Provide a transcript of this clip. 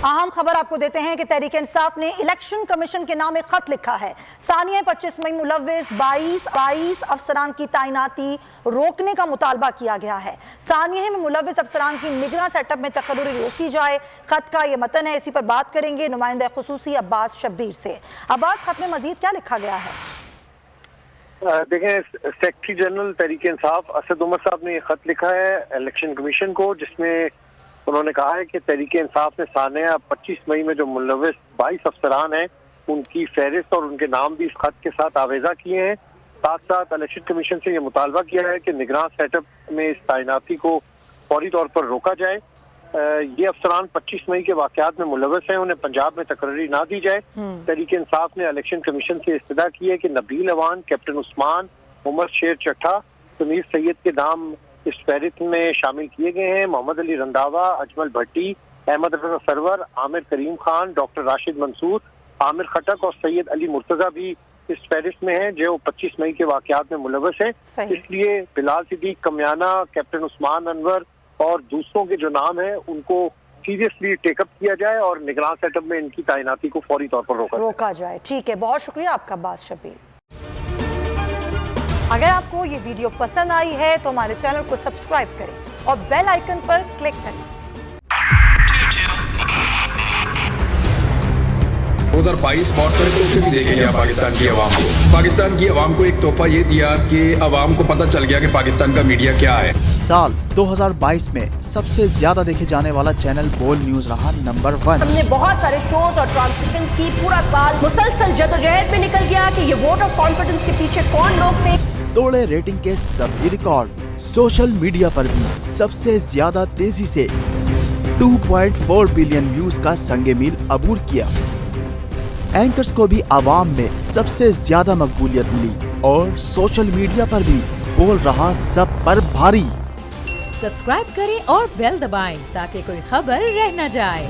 اہم خبر آپ کو دیتے ہیں کہ تحریک انصاف نے الیکشن کمیشن کے نام ایک خط لکھا ہے۔ ثانیہ 25 مئی ملوث 22 افسران کی تعیناتی روکنے کا مطالبہ کیا گیا ہے۔ ثانیہ میں ملوث افسران کی نگراں سیٹ اپ میں تقرری روکی جائے۔ خط کا یہ متن ہے، اسی پر بات کریں گے نمائندہ خصوصی عباس شبیر سے۔ عباس، خط میں مزید کیا لکھا گیا ہے؟ دیکھیں، سیکرٹری جنرل تحریک انصاف اسد عمر صاحب نے یہ خط لکھا ہے الیکشن کمیشن کو، جس میں انہوں نے کہا ہے کہ تحریک انصاف نے ثانیہ 25 مئی میں جو ملوث 22 افسران ہیں ان کی فہرست اور ان کے نام بھی اس خط کے ساتھ آویزہ کیے ہیں۔ ساتھ ساتھ الیکشن کمیشن سے یہ مطالبہ کیا ہے کہ نگراں سیٹ اپ میں اس تعیناتی کو فوری طور پر روکا جائے۔ یہ افسران 25 مئی کے واقعات میں ملوث ہیں، انہیں پنجاب میں تقرری نہ دی جائے۔ تحریک انصاف نے الیکشن کمیشن سے استدعا کی ہے کہ نبیل اوان، کیپٹن عثمان، عمر شیر چٹھا، سمیر سید کے نام اس فہرست میں شامل کیے گئے ہیں۔ محمد علی رنداوا، اجمل بھٹی، احمد رضا سرور، عامر کریم خان، ڈاکٹر راشد منصور، عامر خٹک اور سید علی مرتضی بھی اس فہرست میں ہیں جو 25 مئی کے واقعات میں ملوث ہیں۔ اس لیے بلال صدیق کمیانہ، کیپٹن عثمان انور اور دوسروں کے جو نام ہیں ان کو سیریسلی ٹیک اپ کیا جائے اور نگراں سیٹ اپ میں ان کی تعیناتی کو فوری طور پر روکا جائے۔ ٹھیک ہے، بہت شکریہ آپ کا عباس شبیر۔ اگر آپ کو یہ ویڈیو پسند آئی ہے تو ہمارے چینل کو سبسکرائب کریں اور بیل آئیکن پر کلک کریں۔ 2022 بہت سارے تحفے بھی دیکھے گیا پاکستان کی عوام کو۔ پاکستان کی عوام کو ایک تحفہ یہ دیا کہ عوام کو پتہ چل گیا کہ پاکستان کا میڈیا کیا ہے۔ سال 2022 میں سب سے زیادہ دیکھے جانے والا چینل بول نیوز رہا نمبر 1۔ ہم نے بہت سارے شوز اور ٹرانسمیشنز کی، پورا سال مسلسل جدوجہد میں نکل گیا کہ یہ ووٹ آف کانفیڈنس کے پیچھے کون لوگ تھے۔ توڑے ریٹنگ کے سبھی ریکارڈ۔ سوشل میڈیا پر بھی سب سے زیادہ تیزی سے 2.4 بلین ویوز کا سنگ میل عبور کیا۔ اینکرز کو بھی عوام میں سب سے زیادہ مقبولیت ملی اور سوشل میڈیا پر بھی بول رہا سب پر بھاری۔ سبسکرائب کریں اور بیل دبائیں تاکہ کوئی خبر رہ نہ جائے۔